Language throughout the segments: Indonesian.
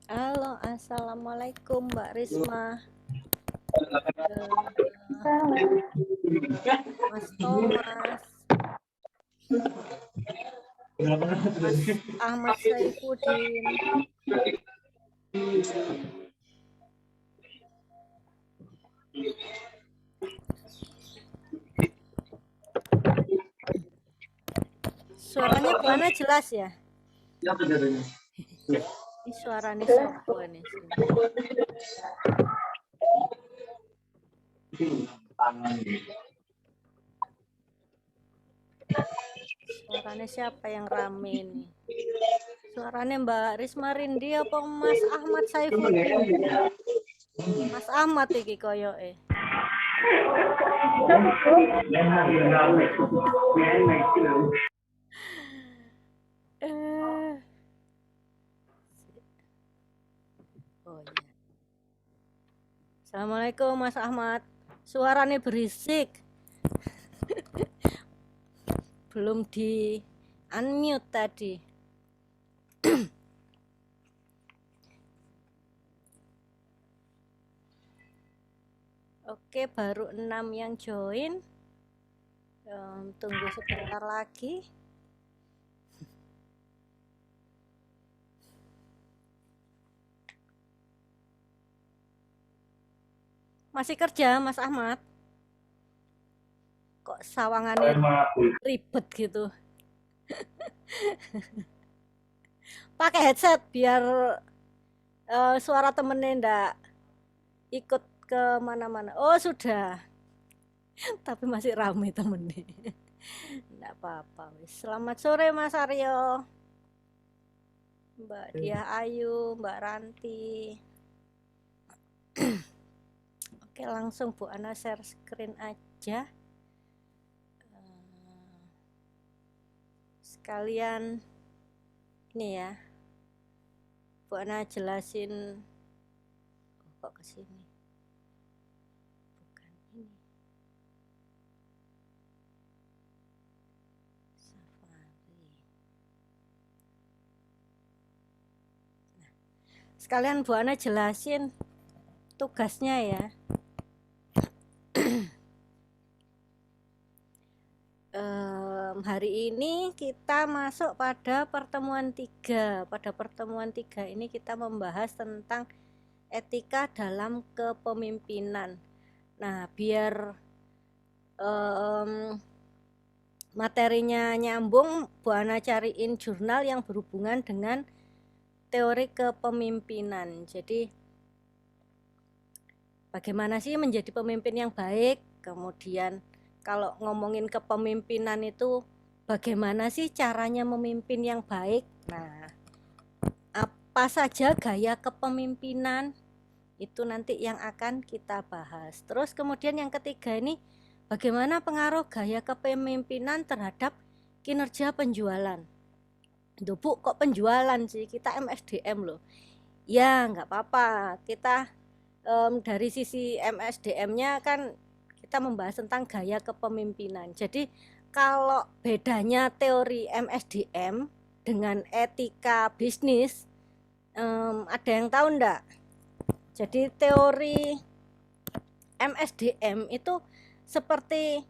Halo, assalamualaikum Mbak Risma. Mas Thomas, Mas Ahmad Saifuddin. Suaranya Bu Ana jelas ya? Ini suaranya sopo nih. Suaranya siapa yang rame nih? Suaranya Mbak Risma Rindi apa Mas Ahmad Saifuddin? Mas Ahmad iki koyoke. Oh iya. Assalamualaikum Mas Ahmad. Suaranya berisik. Belum di unmute tadi. Oke, baru 6 yang join. Tunggu sebentar lagi. Masih kerja Mas Ahmad? Kok sawangannya ribet gitu? Pakai headset biar suara temennya ndak ikut ke mana-mana. Oh sudah. Tapi masih ramai temennya. Ndak apa-apa. Selamat sore Mas Aryo. Mbak Diah Ayu, Mbak Ranti. Oke, langsung Bu Ana share screen aja. Sekalian ini ya. Bu Ana jelasin kok ke sini. Bukan ini. Safari. Nah, sekalian Bu Ana jelasin tugasnya ya. Hari ini kita masuk pada pertemuan 3. Pada pertemuan 3 ini kita membahas tentang etika dalam kepemimpinan. Nah, biar materinya nyambung, Bu Ana cariin jurnal yang berhubungan dengan teori kepemimpinan. Jadi bagaimana sih menjadi pemimpin yang baik? Kemudian kalau ngomongin kepemimpinan itu bagaimana sih caranya memimpin yang baik? Nah, apa saja gaya kepemimpinan? Itu nanti yang akan kita bahas. Terus kemudian yang ketiga ini, bagaimana pengaruh gaya kepemimpinan terhadap kinerja penjualan? Duh Bu, kok penjualan sih? Kita MSDM loh. Ya, nggak apa-apa. Kita dari sisi MSDM-nya kan kita membahas tentang gaya kepemimpinan. Jadi kalau bedanya teori MSDM dengan etika bisnis, ada yang tahu enggak? Jadi teori MSDM itu seperti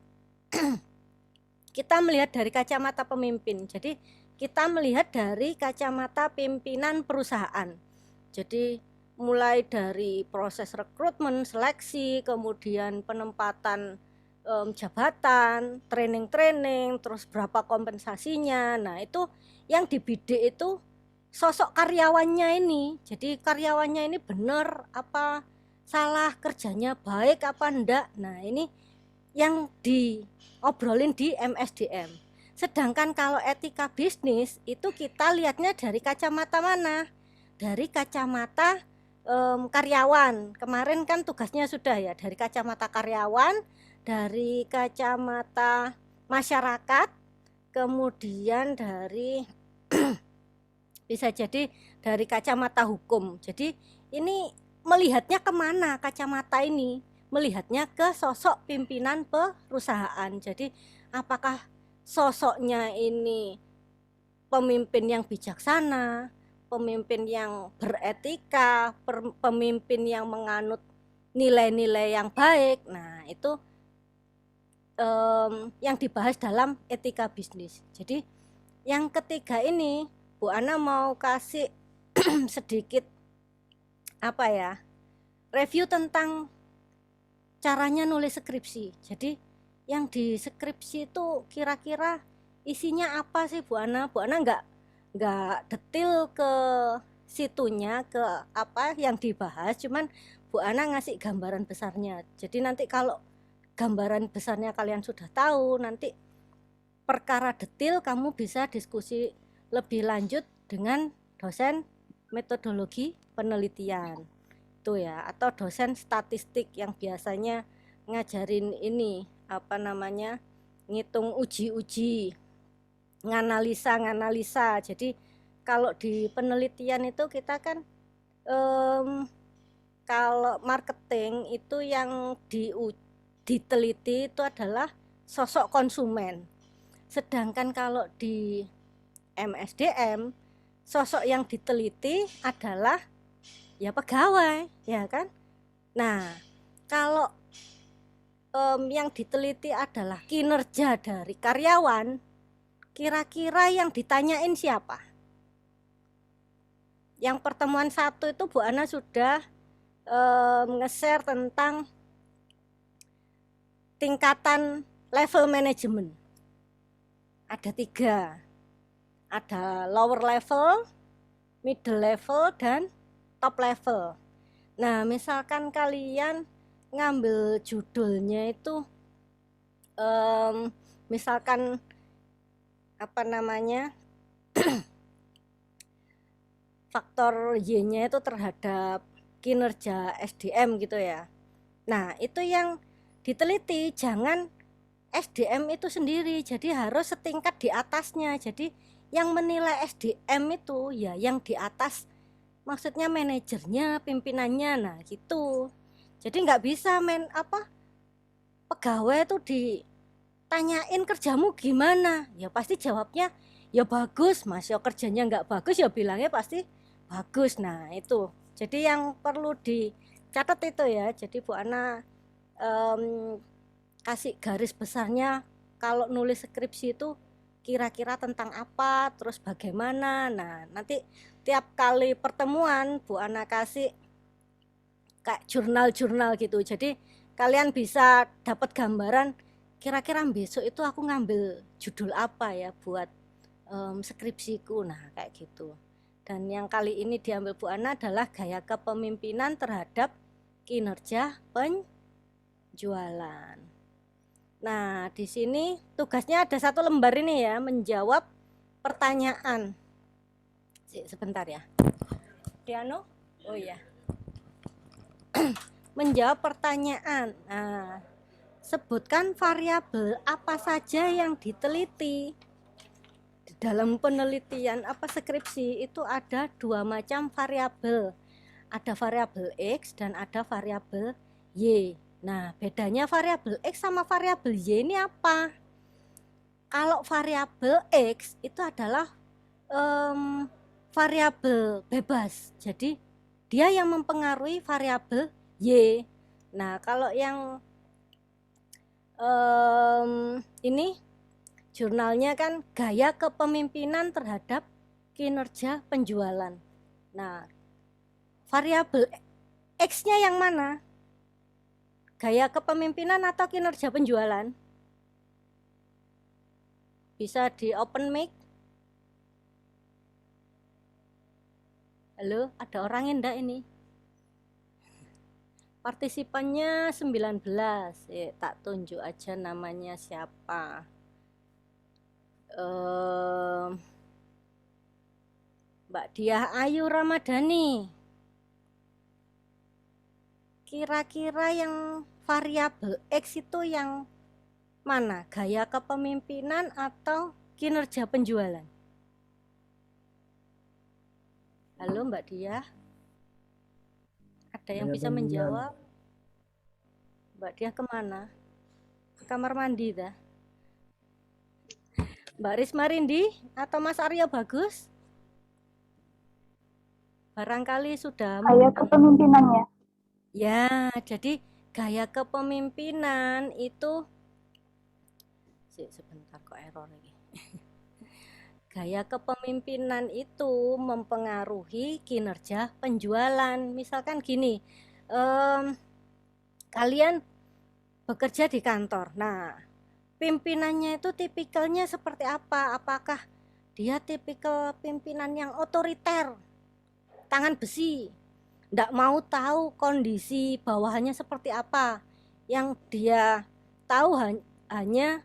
kita melihat dari kacamata pemimpin. Jadi kita melihat dari kacamata pimpinan perusahaan. Jadi mulai dari proses rekrutmen, seleksi, kemudian penempatan jabatan, training, terus berapa kompensasinya. Nah, itu yang dibidik itu sosok karyawannya ini. Jadi karyawannya ini benar apa salah, kerjanya baik apa enggak. Nah, ini yang diobrolin di MSDM. Sedangkan kalau etika bisnis itu kita lihatnya dari kacamata mana? Dari kacamata karyawan. Kemarin kan tugasnya sudah ya, dari kacamata karyawan, dari kacamata masyarakat, kemudian dari bisa jadi dari kacamata hukum. Jadi ini melihatnya kemana kacamata ini? Melihatnya ke sosok pimpinan perusahaan. Jadi apakah sosoknya ini pemimpin yang bijaksana, pemimpin yang beretika, pemimpin yang menganut nilai-nilai yang baik? Nah, itu yang dibahas dalam etika bisnis. Jadi yang ketiga ini Bu Ana mau kasih sedikit apa ya, review tentang caranya nulis skripsi. Jadi yang di skripsi itu kira-kira isinya apa sih Bu Ana? Bu Ana nggak detail ke situnya, ke apa yang dibahas, cuman Bu Ana ngasih gambaran besarnya. Jadi nanti kalau gambaran besarnya kalian sudah tahu, nanti perkara detail kamu bisa diskusi lebih lanjut dengan dosen metodologi penelitian itu ya, atau dosen statistik yang biasanya ngajarin ini apa namanya, ngitung uji-uji, nganalisa. Jadi kalau di penelitian itu kita kan kalau marketing itu yang diteliti itu adalah sosok konsumen. Sedangkan kalau di MSDM sosok yang diteliti adalah ya pegawai, ya kan? Nah, kalau yang diteliti adalah kinerja dari karyawan, kira-kira yang ditanyain siapa? Yang pertemuan 1 itu Bu Ana sudah nge-share tentang tingkatan level manajemen. Ada 3, ada lower level, middle level, dan top level. Nah, misalkan kalian ngambil judulnya itu misalkan apa namanya, faktor Y-nya itu terhadap kinerja SDM gitu ya. Nah, itu yang diteliti, jangan SDM itu sendiri, jadi harus setingkat di atasnya. Jadi yang menilai SDM itu ya yang di atas, maksudnya manajernya, pimpinannya. Nah gitu. Jadi nggak bisa pegawai itu ditanyain kerjamu gimana, ya pasti jawabnya ya bagus mas. Ya kerjanya nggak bagus ya bilangnya pasti bagus. Nah itu jadi yang perlu dicatat itu ya. Jadi Bu Ana kasih garis besarnya kalau nulis skripsi itu kira-kira tentang apa, terus bagaimana. Nah nanti tiap kali pertemuan Bu Ana kasih kayak jurnal-jurnal gitu, jadi kalian bisa dapat gambaran kira-kira besok itu aku ngambil judul apa ya buat skripsiku. Nah kayak gitu. Dan yang kali ini diambil Bu Ana adalah gaya kepemimpinan terhadap kinerja penjualan. Nah, di sini tugasnya ada 1 lembar ini ya, menjawab pertanyaan. Sebentar ya. Diano? Oh iya. Menjawab pertanyaan. Nah, sebutkan variabel apa saja yang diteliti. Di dalam penelitian skripsi itu ada 2 macam variabel. Ada variabel X dan ada variabel Y. Nah, bedanya variabel X sama variabel Y ini apa? Kalau variabel X itu adalah variabel bebas. Jadi dia yang mempengaruhi variabel Y. Nah, kalau yang ini jurnalnya kan gaya kepemimpinan terhadap kinerja penjualan. Nah, variabel X-nya yang mana? Gaya kepemimpinan atau kinerja penjualan? Bisa di open mic. Halo, ada orang enggak ini? Partisipannya 19. Tak tunjuk aja namanya siapa. Mbak Diah Ayu Ramadhani. Kira-kira yang variabel X itu yang mana? Gaya kepemimpinan atau kinerja penjualan? Halo Mbak Diah. Ada yang Gaya bisa pemimpinan. menjawab? Mbak Dia kemana? Ke kamar mandi dah. Mbak Risma Rindi atau Mas Aryo Bagus? Barangkali sudah Gaya kepemimpinannya. Ya, jadi gaya kepemimpinan itu sebentar kok error lagi. Gaya kepemimpinan itu mempengaruhi kinerja penjualan. Misalkan gini, kalian bekerja di kantor. Nah, pimpinannya itu tipikalnya seperti apa? Apakah dia tipikal pimpinan yang otoriter, tangan besi, tidak mau tahu kondisi bawahannya seperti apa? Yang dia tahu hanya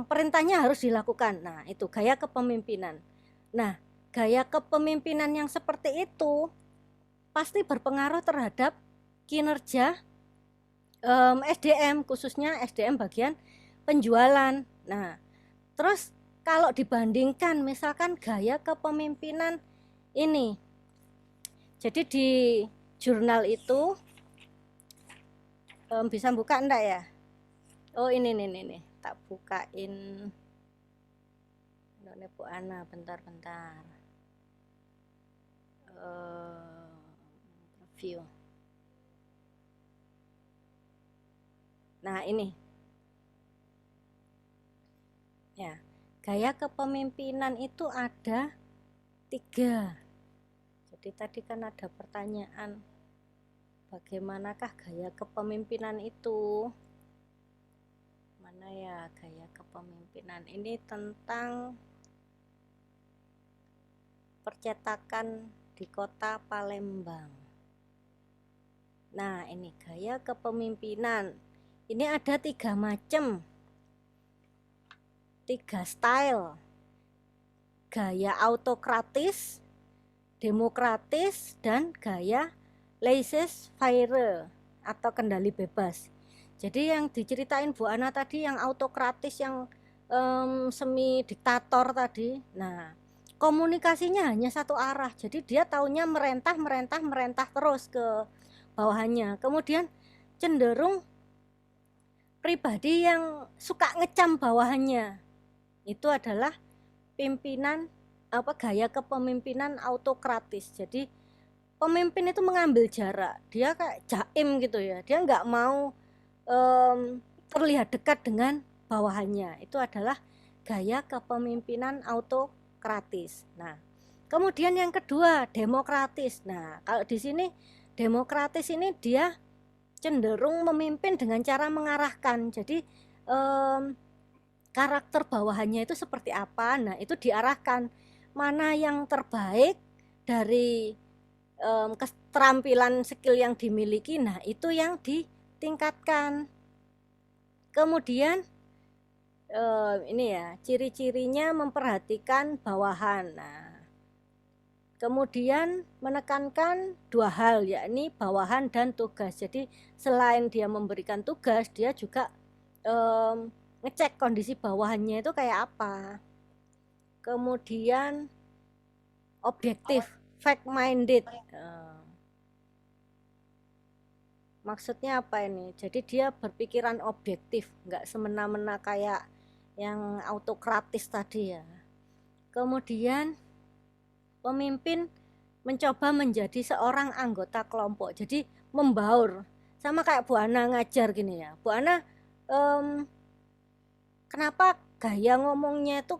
perintahnya harus dilakukan. Nah, itu gaya kepemimpinan. Nah, gaya kepemimpinan yang seperti itu pasti berpengaruh terhadap kinerja SDM, khususnya SDM bagian penjualan. Nah, terus kalau dibandingkan misalkan gaya kepemimpinan ini, jadi di jurnal itu bisa buka enggak ya? Oh ini nih, tak bukain. Ini Bu Ana, bentar. Review. Nah ini, ya gaya kepemimpinan itu ada 3. Jadi tadi kan ada pertanyaan, bagaimanakah gaya kepemimpinan itu? Mana ya gaya kepemimpinan? Ini tentang percetakan di kota Palembang. Nah ini gaya kepemimpinan. Ini ada 3 macam, 3 style. Gaya autokratis, demokratis, dan gaya laissez-faire atau kendali bebas. Jadi yang diceritain Bu Ana tadi yang autokratis, yang semi diktator tadi. Nah, komunikasinya hanya satu arah. Jadi dia taunya merentah terus ke bawahannya. Kemudian cenderung pribadi yang suka ngecam bawahannya. Itu adalah pimpinan gaya kepemimpinan autokratis. Jadi pemimpin itu mengambil jarak, dia kayak jaim gitu ya, dia nggak mau terlihat dekat dengan bawahannya. Itu adalah gaya kepemimpinan autokratis. Nah, kemudian yang kedua demokratis. Nah, kalau di sini demokratis ini dia cenderung memimpin dengan cara mengarahkan. Jadi karakter bawahannya itu seperti apa, nah itu diarahkan mana yang terbaik dari keterampilan skill yang dimiliki, nah itu yang ditingkatkan. Kemudian ini ya ciri-cirinya memperhatikan bawahan. Nah, kemudian menekankan 2 hal, yakni bawahan dan tugas. Jadi selain dia memberikan tugas, dia juga ngecek kondisi bawahannya itu kayak apa. Kemudian objektif, fact minded. Maksudnya apa ini? Jadi dia berpikiran objektif, nggak semena-mena kayak yang autokratis tadi ya. Kemudian pemimpin mencoba menjadi seorang anggota kelompok. Jadi membaur, sama kayak Bu Ana ngajar gini ya. Bu Ana kenapa gaya ngomongnya itu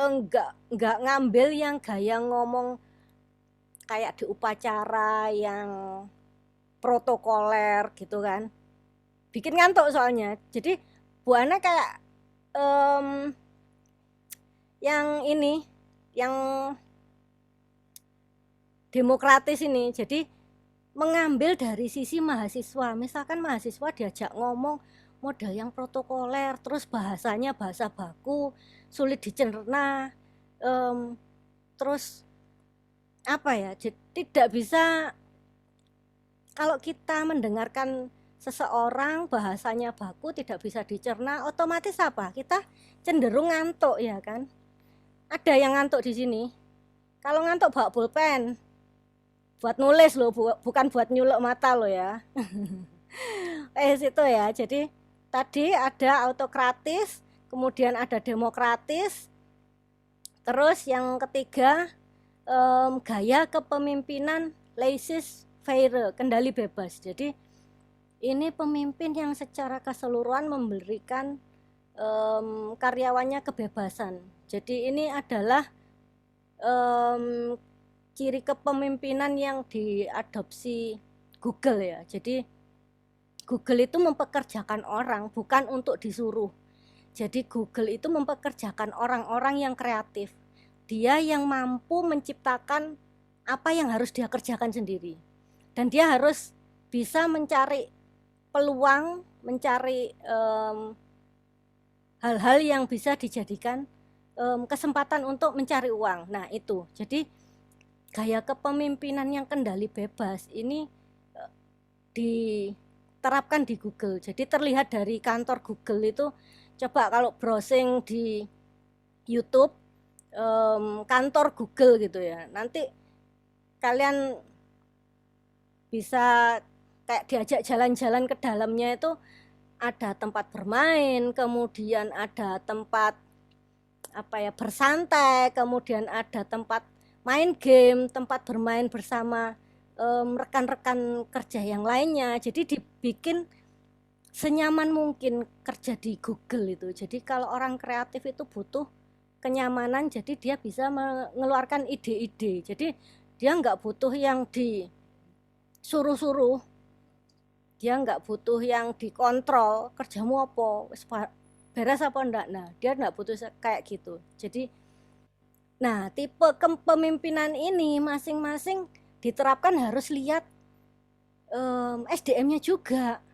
enggak ngambil yang gaya ngomong kayak di upacara yang protokoler gitu kan, bikin ngantuk soalnya. Jadi Bu Ana kayak yang ini, yang demokratis ini. Jadi mengambil dari sisi mahasiswa. Misalkan mahasiswa diajak ngomong model yang protokoler, terus bahasanya bahasa baku, sulit dicerna, terus apa ya, tidak bisa. Kalau kita mendengarkan seseorang bahasanya baku, tidak bisa dicerna, otomatis apa? Kita cenderung ngantuk ya kan? Ada yang ngantuk di sini? Kalau ngantuk bawa pulpen, buat nulis loh, bukan buat nyulek mata loh ya. Situ ya. Jadi tadi ada autokratis, kemudian ada demokratis, terus yang ketiga gaya kepemimpinan laissez-faire, kendali bebas. Jadi ini pemimpin yang secara keseluruhan memberikan karyawannya kebebasan. Jadi ini adalah ciri kepemimpinan yang diadopsi Google ya. Jadi Google itu mempekerjakan orang bukan untuk disuruh. Jadi Google itu mempekerjakan orang-orang yang kreatif. Dia yang mampu menciptakan apa yang harus dia kerjakan sendiri. Dan dia harus bisa mencari peluang, mencari hal-hal yang bisa dijadikan kesempatan untuk mencari uang. Nah itu, jadi gaya kepemimpinan yang kendali bebas ini diterapkan di Google. Jadi terlihat dari kantor Google itu, coba kalau browsing di YouTube kantor Google gitu ya, nanti kalian bisa kayak diajak jalan-jalan ke dalamnya, itu ada tempat bermain, kemudian ada tempat bersantai, kemudian ada tempat main game, tempat bermain bersama rekan-rekan kerja yang lainnya. Jadi dibikin senyaman mungkin kerja di Google itu. Jadi kalau orang kreatif itu butuh kenyamanan, jadi dia bisa mengeluarkan ide-ide. Jadi dia nggak butuh yang disuruh-suruh, dia nggak butuh yang dikontrol, kerjamu apa, beres apa enggak. Nah dia nggak butuh kayak gitu. Jadi nah tipe kepemimpinan ini masing-masing diterapkan harus lihat SDM-nya juga.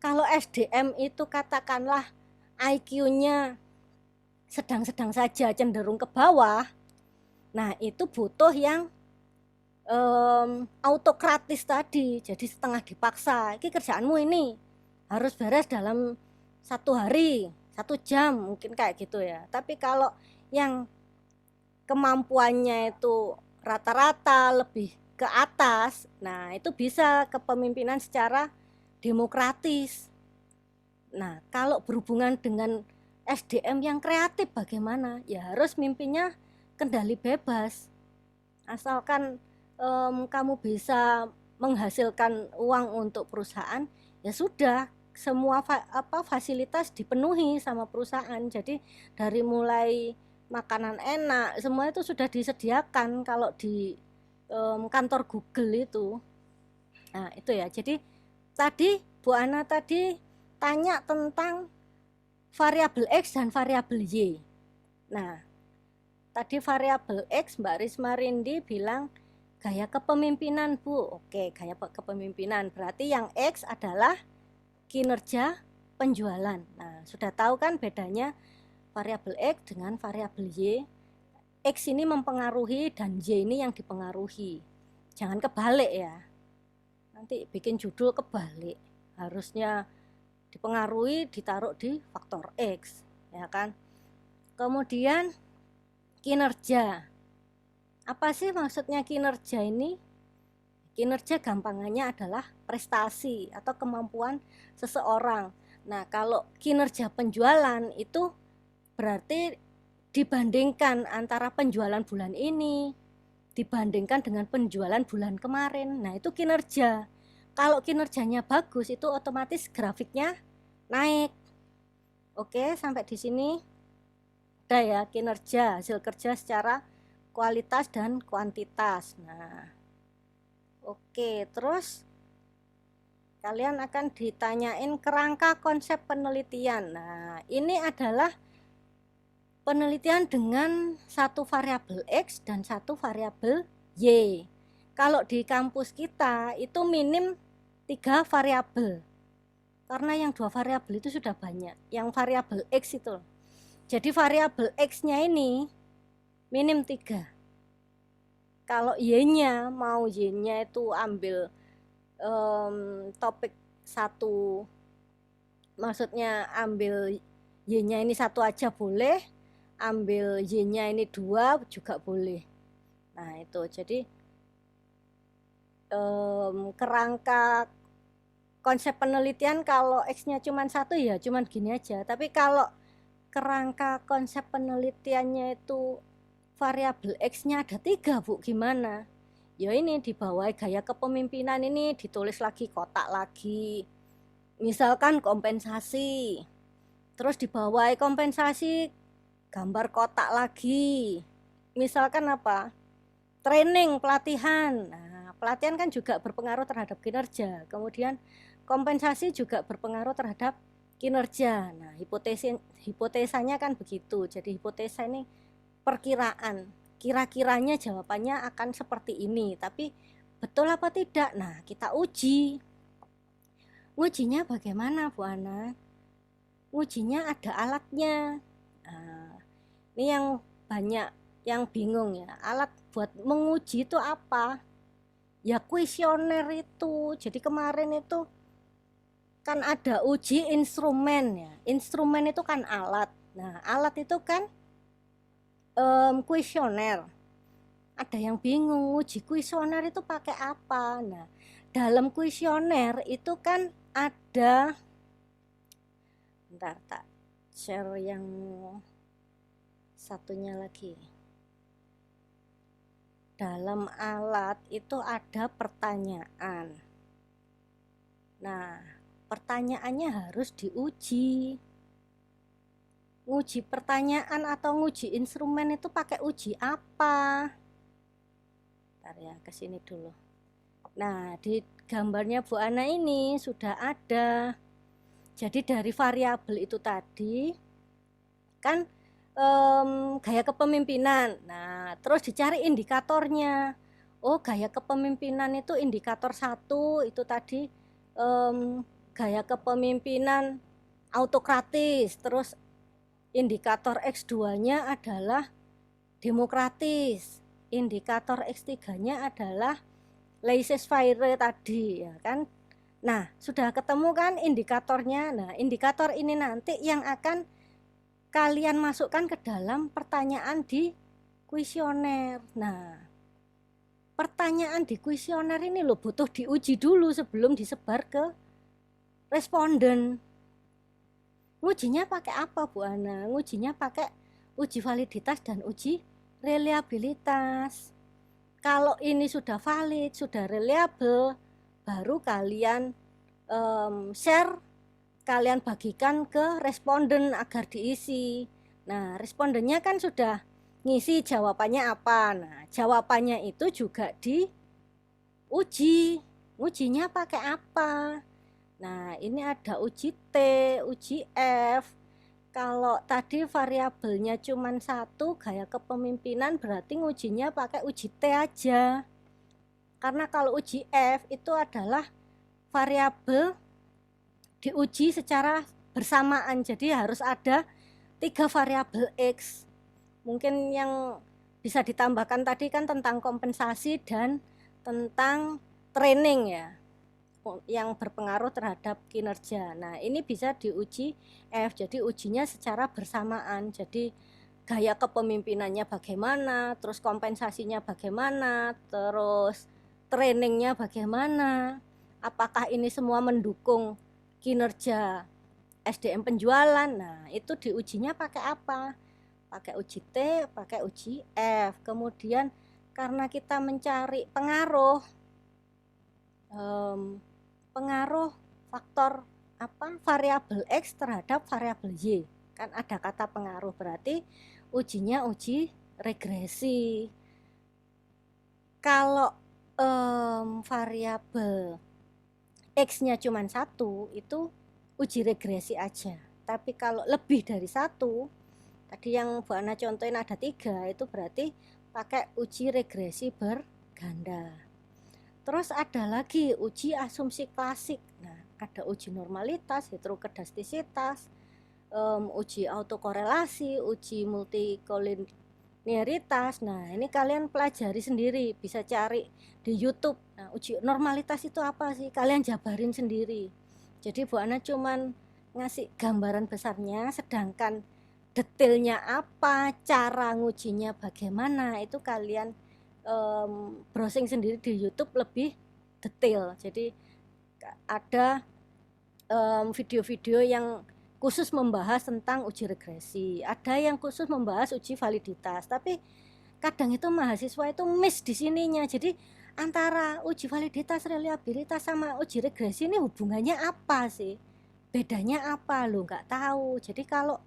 Kalau SDM itu katakanlah IQ-nya sedang-sedang saja, cenderung ke bawah, nah itu butuh yang autokratis tadi. Jadi setengah dipaksa, ini kerjaanmu ini harus beres dalam 1 hari, 1 jam, mungkin kayak gitu ya. Tapi kalau yang kemampuannya itu rata-rata lebih ke atas, nah itu bisa kepemimpinan secara demokratis. Nah kalau berhubungan dengan SDM yang kreatif bagaimana? Ya harus mimpinya kendali bebas. Asalkan kamu bisa menghasilkan uang untuk perusahaan, ya sudah, semua fasilitas dipenuhi sama perusahaan. Jadi dari mulai makanan enak, semua itu sudah disediakan kalau di kantor Google itu. Nah itu ya. Jadi tadi Bu Ana tadi tanya tentang variabel X dan variabel Y. Nah tadi variabel X, Mbak Risma Rindi bilang gaya kepemimpinan, Bu. Oke, gaya kepemimpinan. Berarti yang X adalah kinerja penjualan. Nah, sudah tahu kan bedanya variabel X dengan variabel Y. X ini mempengaruhi dan Y ini yang dipengaruhi. Jangan kebalik ya. Nanti bikin judul kebalik. Harusnya dipengaruhi ditaruh di faktor X, ya kan? Kemudian kinerja. Apa sih maksudnya kinerja ini? Kinerja gampangannya adalah prestasi atau kemampuan seseorang. Nah, kalau kinerja penjualan itu berarti dibandingkan antara penjualan bulan ini dibandingkan dengan penjualan bulan kemarin. Nah, itu kinerja. Kalau kinerjanya bagus itu otomatis grafiknya naik. Oke, sampai di sini udah ya, kinerja, hasil kerja secara kualitas dan kuantitas. Nah, oke, terus kalian akan ditanyain kerangka konsep penelitian. Nah, ini adalah penelitian dengan 1 variabel X dan 1 variabel Y. Kalau di kampus kita itu minim 3 variabel. Karena yang 2 variabel itu sudah banyak. Yang variabel X itu. Jadi variabel X-nya ini minim 3. Kalau Y-nya, mau Y-nya itu ambil topik 1, maksudnya ambil Y-nya ini 1 aja boleh, ambil Y-nya ini 2 juga boleh. Nah itu, jadi kerangka konsep penelitian kalau X-nya cuma 1 ya cuma gini aja. Tapi kalau kerangka konsep penelitiannya itu variabel X-nya ada 3, Bu, gimana? Ya ini di bawah gaya kepemimpinan ini ditulis lagi kotak lagi. Misalkan kompensasi. Terus di bawah kompensasi gambar kotak lagi. Misalkan apa? Training, pelatihan. Nah, pelatihan kan juga berpengaruh terhadap kinerja. Kemudian kompensasi juga berpengaruh terhadap kinerja. Nah, hipotesanya kan begitu. Jadi hipotesa ini perkiraan. Kira-kiranya jawabannya akan seperti ini, tapi betul apa tidak? Nah, kita uji. Ujinya bagaimana, Bu Ana? Ujinya ada alatnya. Nah, ini yang banyak yang bingung ya. Alat buat menguji itu apa? Ya kuesioner itu. Jadi kemarin itu kan ada uji instrumen ya. Instrumen itu kan alat. Nah, alat itu kan kuesioner. Ada yang bingung uji kuesioner itu pakai apa? Nah, dalam kuesioner itu kan ada, bentar tak share yang satunya lagi. Dalam alat itu ada pertanyaan. Nah, pertanyaannya harus diuji. Nguji pertanyaan atau nguji instrumen itu pakai uji apa? Bentar ya, ke sini dulu. Nah, di gambarnya Bu Ana ini sudah ada. Jadi dari variabel itu tadi kan gaya kepemimpinan. Nah, terus dicari indikatornya. Oh, gaya kepemimpinan itu indikator 1 itu tadi gaya kepemimpinan autokratis. Terus indikator X2-nya adalah demokratis. Indikator X3-nya adalah laissez-faire tadi ya kan. Nah, sudah ketemu kan indikatornya. Nah, indikator ini nanti yang akan kalian masukkan ke dalam pertanyaan di kuesioner. Nah, pertanyaan di kuesioner ini loh butuh diuji dulu sebelum disebar ke responden. Ngujinya pakai apa, Bu Ana? Ngujinya pakai uji validitas dan uji reliabilitas. Kalau ini sudah valid, sudah reliable, baru kalian share, kalian bagikan ke responden agar diisi. Nah, respondennya kan sudah ngisi jawabannya apa. Nah, jawabannya itu juga diuji. Ujinya pakai apa? Nah, ini ada uji T, uji F. Kalau tadi variabelnya cuma 1, gaya kepemimpinan, berarti ngujinya pakai uji T aja. Karena kalau uji F itu adalah variabel diuji secara bersamaan. Jadi harus ada 3 variabel X. Mungkin yang bisa ditambahkan tadi kan tentang kompensasi dan tentang training ya, yang berpengaruh terhadap kinerja. Nah, ini bisa diuji F. Jadi ujinya secara bersamaan. Jadi gaya kepemimpinannya bagaimana, terus kompensasinya bagaimana, terus trainingnya bagaimana. Apakah ini semua mendukung kinerja SDM penjualan? Nah, itu diujinya pakai apa? Pakai uji T, pakai uji F. Kemudian karena kita mencari pengaruh faktor variabel X terhadap variabel Y, kan ada kata pengaruh, berarti ujinya uji regresi. Kalau variabel X-nya cuma 1, itu uji regresi aja. Tapi kalau lebih dari 1, tadi yang Bu Ana contohin ada 3, itu berarti pakai uji regresi berganda. Terus ada lagi uji asumsi klasik. Nah, ada uji normalitas, heterokedastisitas, uji autokorelasi, uji multikoliniaritas. Nah, ini kalian pelajari sendiri, bisa cari di YouTube. Nah, uji normalitas itu apa sih? Kalian jabarin sendiri. Jadi Bu Ana cuman ngasih gambaran besarnya, sedangkan detailnya apa, cara ngujinya bagaimana, itu kalian browsing sendiri di YouTube lebih detail. Jadi ada video-video yang khusus membahas tentang uji regresi, ada yang khusus membahas uji validitas. Tapi kadang itu mahasiswa itu miss di sininya. Jadi antara uji validitas, reliabilitas sama uji regresi ini hubungannya apa sih? Bedanya apa? Lo nggak tahu. Jadi kalau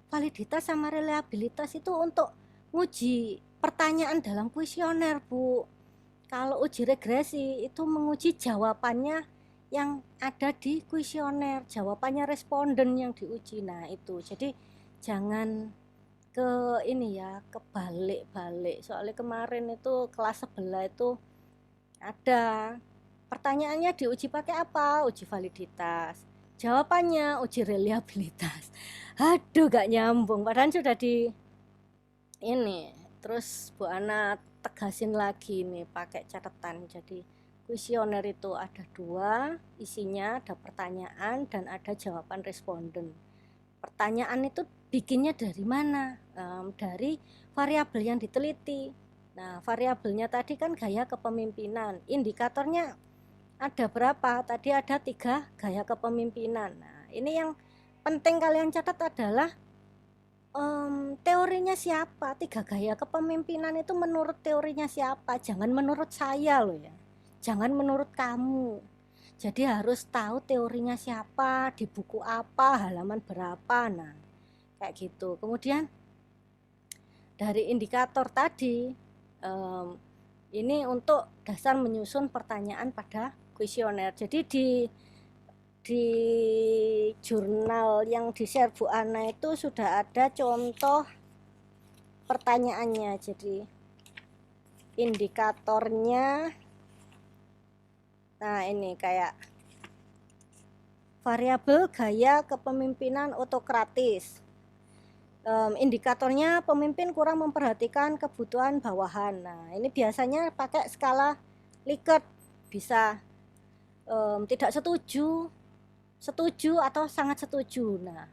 validitas sama reliabilitas itu untuk uji pertanyaan dalam kuesioner, Bu. Kalau uji regresi itu menguji jawabannya yang ada di kuesioner, jawabannya responden yang diuji. Nah itu, jadi jangan ke ini ya, kebalik-balik. Soalnya kemarin itu kelas sebelah itu ada pertanyaannya diuji pakai apa? Uji validitas. Jawabannya uji reliabilitas. Aduh, gak nyambung. Padahal sudah di ini. Terus Bu Ana tegasin lagi nih pakai catatan. Jadi kuesioner itu ada 2, isinya ada pertanyaan dan ada jawaban responden. Pertanyaan itu bikinnya dari mana? Dari variabel yang diteliti. Nah, variabelnya tadi kan gaya kepemimpinan. Indikatornya ada berapa? Tadi ada 3 gaya kepemimpinan. Nah, ini yang penting kalian catat adalah teorinya siapa? 3 gaya kepemimpinan itu menurut teorinya siapa? Jangan menurut saya loh ya. Jangan menurut kamu. Jadi harus tahu teorinya siapa, di buku apa, halaman berapa. Nah, kayak gitu. Kemudian dari indikator tadi, ini untuk dasar menyusun pertanyaan pada kuesioner. Jadi di jurnal yang di-share Bu Ana itu sudah ada contoh pertanyaannya. Jadi indikatornya, nah ini kayak variabel gaya kepemimpinan otokratis. Indikatornya pemimpin kurang memperhatikan kebutuhan bawahan. Nah ini biasanya pakai skala Likert, bisa tidak setuju, setuju atau sangat setuju. Nah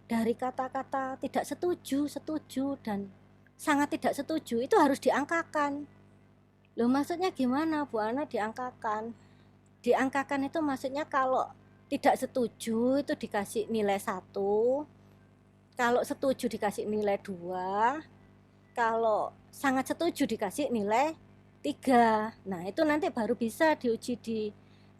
dari kata-kata tidak setuju, setuju dan sangat tidak setuju itu harus diangkakan. Loh maksudnya gimana Bu Ana diangkakan? Diangkakan itu maksudnya kalau tidak setuju itu dikasih nilai 1, kalau setuju dikasih nilai 2, kalau sangat setuju dikasih nilai 3. Nah itu nanti baru bisa diuji di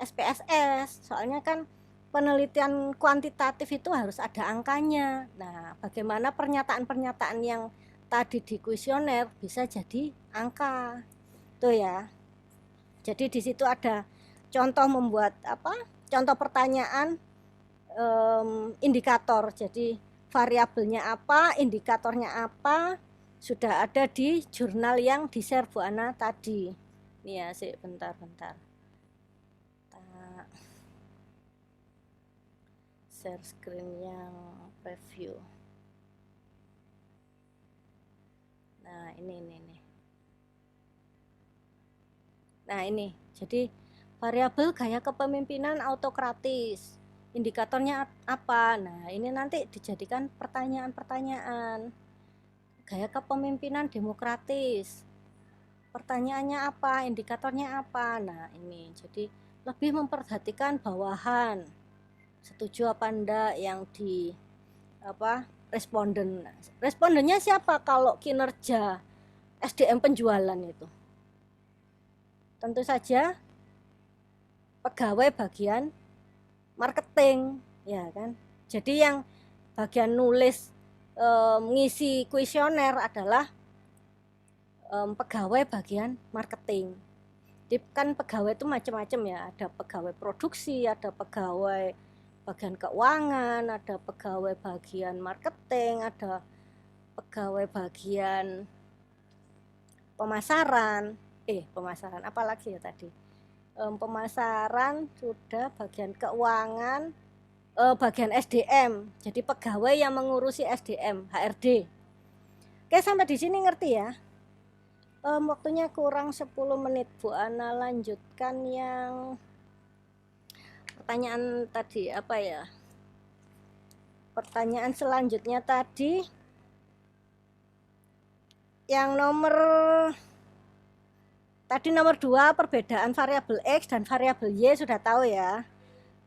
SPSS. Soalnya kan penelitian kuantitatif itu harus ada angkanya. Nah bagaimana pernyataan-pernyataan yang tadi di kuesioner bisa jadi angka. Tuh ya. Jadi di situ ada contoh membuat contoh pertanyaan indikator. Jadi variabelnya apa, indikatornya apa, sudah ada di jurnal yang di-share Bu Ana tadi. Nih ya, sih bentar. Share screen yang review. Nah, ini. Nah, ini. Jadi variabel gaya kepemimpinan autokratis. Indikatornya apa? Nah, ini nanti dijadikan pertanyaan-pertanyaan. Gaya kepemimpinan demokratis. Pertanyaannya apa? Indikatornya apa? Nah, ini. Jadi lebih memperhatikan bawahan. Setuju apa enggak yang di responden. Respondennya siapa kalau kinerja SDM penjualan itu? Tentu saja pegawai bagian marketing, ya kan. Jadi yang bagian nulis ngisi kuesioner adalah pegawai bagian marketing. Jadi kan pegawai itu macam-macam ya, ada pegawai produksi, ada pegawai bagian keuangan, ada pegawai bagian marketing, ada pegawai bagian pemasaran apalagi ya tadi, pemasaran sudah, bagian keuangan, bagian SDM. Jadi pegawai yang mengurusi SDM, HRD. Oke, sampai di sini ngerti ya? Waktunya kurang 10 menit. Bu Ana lanjutkan yang pertanyaan tadi apa ya? Pertanyaan selanjutnya tadi yang nomor Tadi nomor 2 perbedaan variabel X dan variabel Y sudah tahu ya.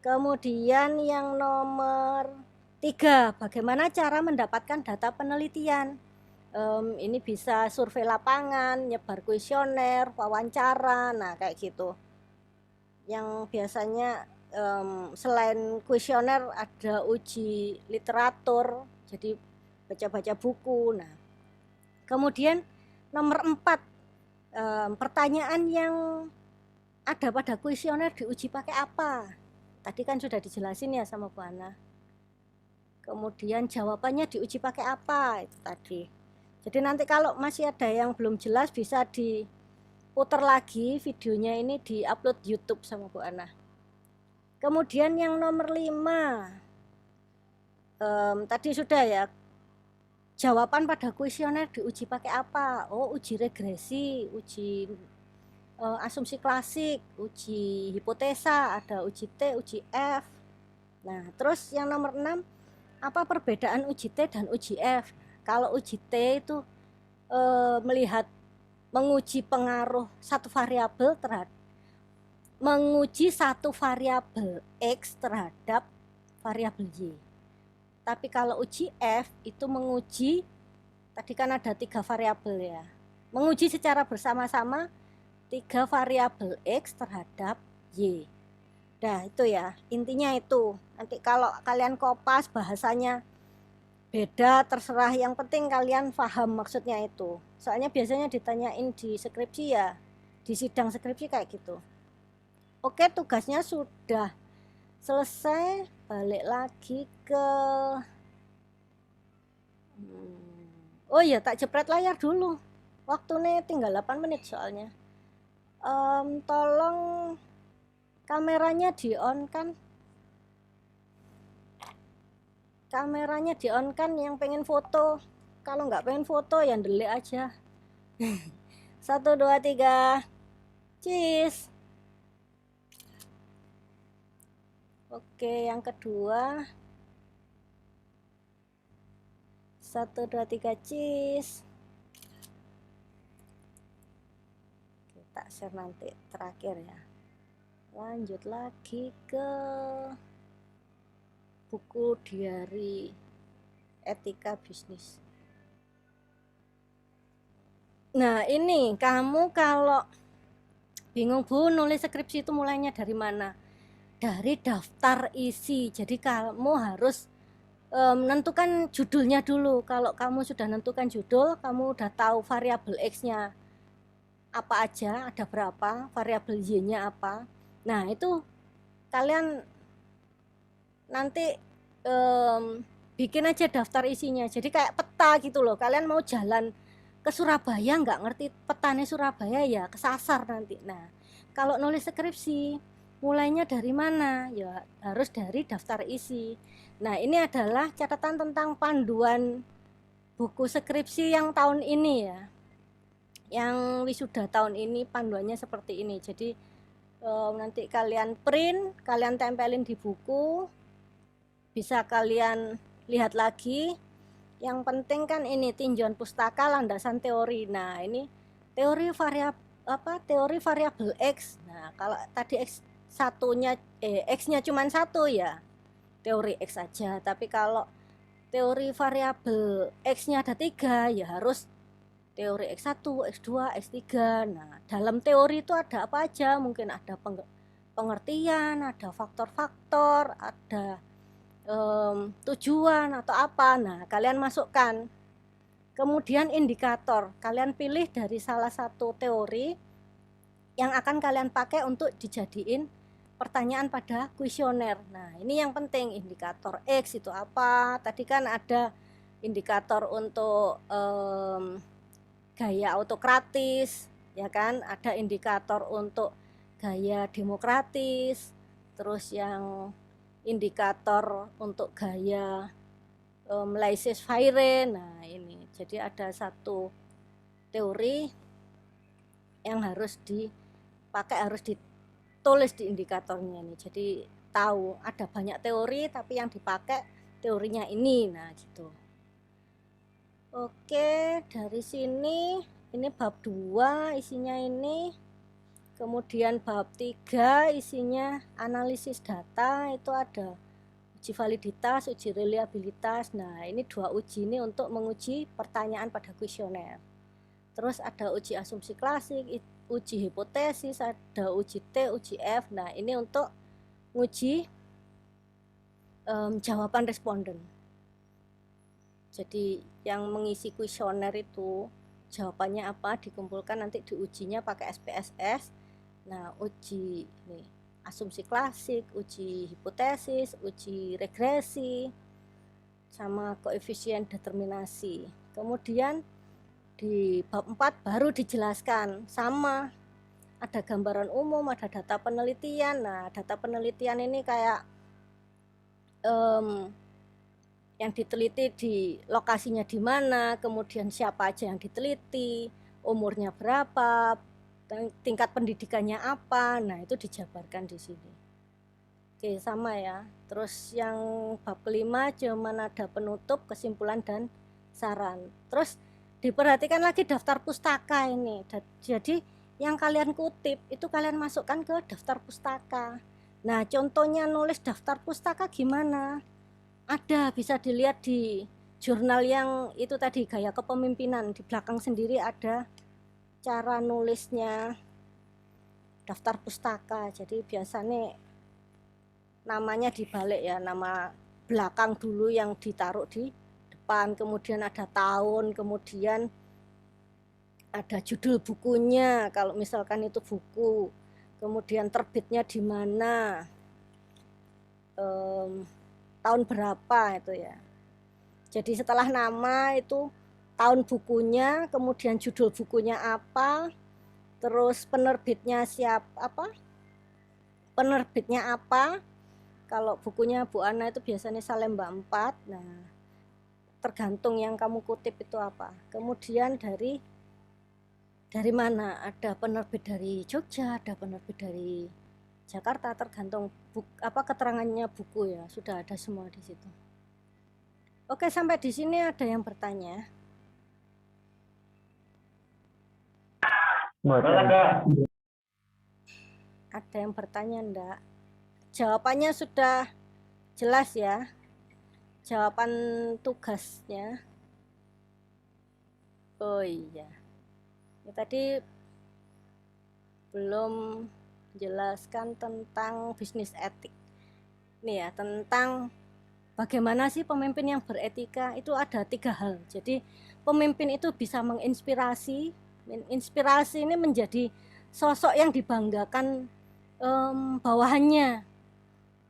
Kemudian yang nomor 3, bagaimana cara mendapatkan data penelitian. Ini bisa survei lapangan, nyebar kuesioner, wawancara, nah kayak gitu. Yang biasanya selain kuesioner ada uji literatur, jadi baca-baca buku. Nah, kemudian nomor 4, pertanyaan yang ada pada kuesioner diuji pakai apa? Tadi kan sudah dijelasin ya sama Bu Ana. Kemudian jawabannya diuji pakai apa? Itu tadi. Jadi nanti kalau masih ada yang belum jelas bisa diputar lagi videonya, ini di-upload YouTube sama Bu Ana. Kemudian yang nomor 5, tadi sudah ya, jawaban pada kuesioner diuji pakai apa? Oh, uji regresi, uji asumsi klasik, uji hipotesa, ada uji T, uji F. Nah, terus yang nomor 6, apa perbedaan uji T dan uji F? Kalau uji T itu melihat menguji pengaruh satu variabel terhadap menguji satu variabel X terhadap variabel Y. Tapi kalau uji F itu menguji, tadi kan ada 3 variabel ya, menguji secara bersama-sama 3 variabel X terhadap Y. Nah itu ya, intinya itu. Nanti kalau kalian kopas bahasanya beda terserah, yang penting kalian paham maksudnya itu. Soalnya biasanya ditanyain di skripsi ya, di sidang skripsi kayak gitu. Oke, tugasnya sudah selesai. Balik lagi ke oh iya, tak jepret layar dulu. Waktunya tinggal 8 menit soalnya. Tolong kameranya di-on kan. Kameranya di-on kan yang pengen foto. Kalau nggak pengen foto ya delete aja. 1, 2, 3. Cheese. Oke, yang kedua. 1, 2, 3, cheese. Kita share nanti terakhir ya. Lanjut lagi ke buku diari etika bisnis. Nah, ini kamu kalau bingung Bu, nulis skripsi itu mulainya dari mana? Dari daftar isi. Jadi kamu harus menentukan judulnya dulu. Kalau kamu sudah menentukan judul, kamu udah tahu variabel X-nya apa aja, ada berapa, variabel Y-nya apa. Nah, itu kalian nanti bikin aja daftar isinya. Jadi kayak peta gitu loh. Kalian mau jalan ke Surabaya nggak ngerti petanya Surabaya ya kesasar nanti. Nah, kalau nulis skripsi mulainya dari mana? Ya harus dari daftar isi. Nah, ini adalah catatan tentang panduan buku skripsi yang tahun ini ya. Yang wisuda tahun ini panduannya seperti ini. Jadi nanti kalian print, kalian tempelin di buku, bisa kalian lihat lagi. Yang penting kan ini tinjauan pustaka landasan teori. Nah, ini teori variabel X. Nah, kalau tadi X-nya cuma 1 ya, teori X aja. Tapi kalau teori variabel X-nya ada 3 ya harus teori X1, X2, X3. Nah, dalam teori itu ada apa aja? Mungkin ada pengertian, ada faktor-faktor, ada tujuan atau apa. Nah, kalian masukkan. Kemudian indikator, kalian pilih dari salah satu teori yang akan kalian pakai untuk dijadiin pertanyaan pada kuesioner. Nah, ini yang penting, indikator X itu apa? Tadi kan ada indikator untuk gaya autokratis, ya kan? Ada indikator untuk gaya demokratis, terus yang indikator untuk gaya laissez-faire. Nah, ini jadi ada satu teori yang harus dipakai, harus ditulis di indikatornya ini. Jadi tahu ada banyak teori tapi yang dipakai teorinya ini. Nah, gitu. Oke, dari sini ini bab 2 isinya ini. Kemudian bab 3 isinya analisis data, itu ada uji validitas, uji reliabilitas. Nah, ini 2 uji ini untuk menguji pertanyaan pada kuesioner. Terus ada uji asumsi klasik, uji hipotesis, ada uji T, uji F. Nah, ini untuk uji jawaban responden. Jadi yang mengisi kuesioner itu jawabannya apa dikumpulkan, nanti diujinya pakai SPSS. Nah, uji nih asumsi klasik, uji hipotesis, uji regresi, sama koefisien determinasi. Kemudian di bab 4 baru dijelaskan, sama ada gambaran umum, ada data penelitian. Nah, data penelitian ini kayak yang diteliti di lokasinya di mana, kemudian siapa aja yang diteliti, umurnya berapa, tingkat pendidikannya apa. Nah, itu dijabarkan di sini. Oke, sama ya. Terus yang bab kelima cuman ada penutup, kesimpulan, dan saran. Terus diperhatikan lagi daftar pustaka ini. Jadi yang kalian kutip itu kalian masukkan ke daftar pustaka. Nah, contohnya nulis daftar pustaka gimana? Ada, bisa dilihat di jurnal yang itu tadi, gaya kepemimpinan. Di belakang sendiri ada cara nulisnya daftar pustaka. Jadi biasanya namanya dibalik ya, nama belakang dulu yang ditaruh di depan, kemudian ada tahun, kemudian ada judul bukunya kalau misalkan itu buku, kemudian terbitnya di mana, tahun berapa itu ya. Jadi setelah nama itu tahun bukunya, kemudian judul bukunya apa, terus penerbitnya penerbitnya apa. Kalau bukunya Bu Ana itu biasanya Salemba 4. Nah, tergantung yang kamu kutip itu apa. Kemudian dari mana, ada penerbit dari Jogja, ada penerbit dari Jakarta, tergantung keterangannya buku ya, sudah ada semua di situ. Oke, sampai di sini ada yang bertanya? Ada yang bertanya enggak? Jawabannya sudah jelas ya, jawaban tugasnya. Oh iya, ini tadi belum jelaskan tentang bisnis etik. Nih ya, tentang bagaimana sih pemimpin yang beretika. Itu ada 3 hal. Jadi pemimpin itu bisa menginspirasi. Inspirasi ini menjadi sosok yang dibanggakan bawahannya.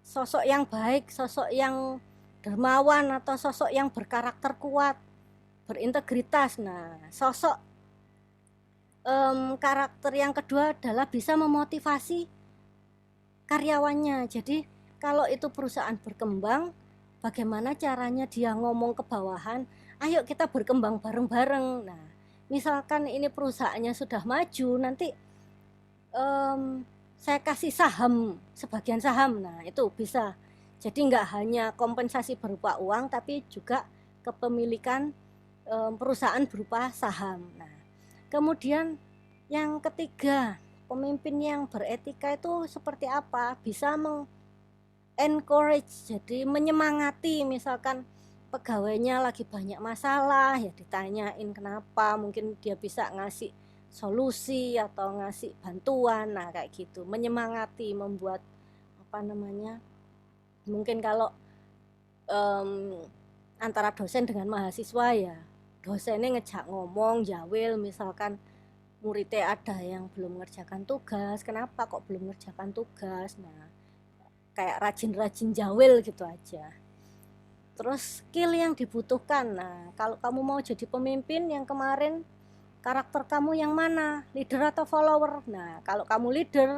Sosok yang baik, sosok yang dermawan, atau sosok yang berkarakter kuat, berintegritas. Nah, sosok karakter yang kedua adalah bisa memotivasi karyawannya. Jadi kalau itu perusahaan berkembang, bagaimana caranya dia ngomong ke bawahan, ayo kita berkembang bareng-bareng. Nah, misalkan ini perusahaannya sudah maju, nanti saya kasih saham, sebagian saham. Nah, itu bisa. Jadi nggak hanya kompensasi berupa uang, tapi juga kepemilikan perusahaan berupa saham. Nah, kemudian yang ketiga, pemimpin yang beretika itu seperti apa? Bisa encourage, jadi menyemangati. Misalkan pegawainya lagi banyak masalah, ya ditanyain kenapa, mungkin dia bisa ngasih solusi atau ngasih bantuan. Nah, kayak gitu, menyemangati, membuat mungkin kalau antara dosen dengan mahasiswa ya, dosennya ngejak ngomong, jawil, misalkan muridnya ada yang belum mengerjakan tugas, kenapa kok belum mengerjakan tugas. Nah, kayak rajin-rajin jawil gitu aja. Terus skill yang dibutuhkan. Nah, kalau kamu mau jadi pemimpin yang kemarin, karakter kamu yang mana, leader atau follower? Nah, kalau kamu leader,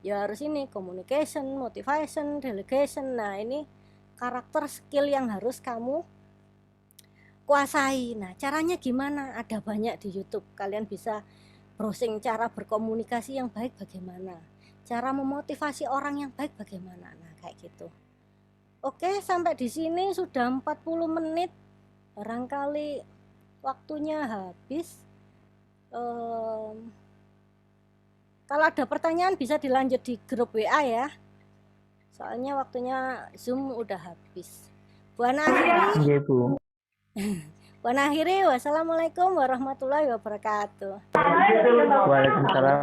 ya harus ini, communication, motivation, delegation. Nah, ini karakter skill yang harus kamu kuasai. Nah, caranya gimana? Ada banyak di YouTube. Kalian bisa browsing cara berkomunikasi yang baik bagaimana, cara memotivasi orang yang baik bagaimana. Nah, kayak gitu. Oke, sampai di sini sudah 40 menit. Barangkali waktunya habis. Kalau ada pertanyaan bisa dilanjut di grup WA ya. Soalnya waktunya Zoom udah habis. Buan akhiri. Iya, Bu. Buan akhiri. Wassalamualaikum warahmatullahi wabarakatuh. Waalaikumsalam.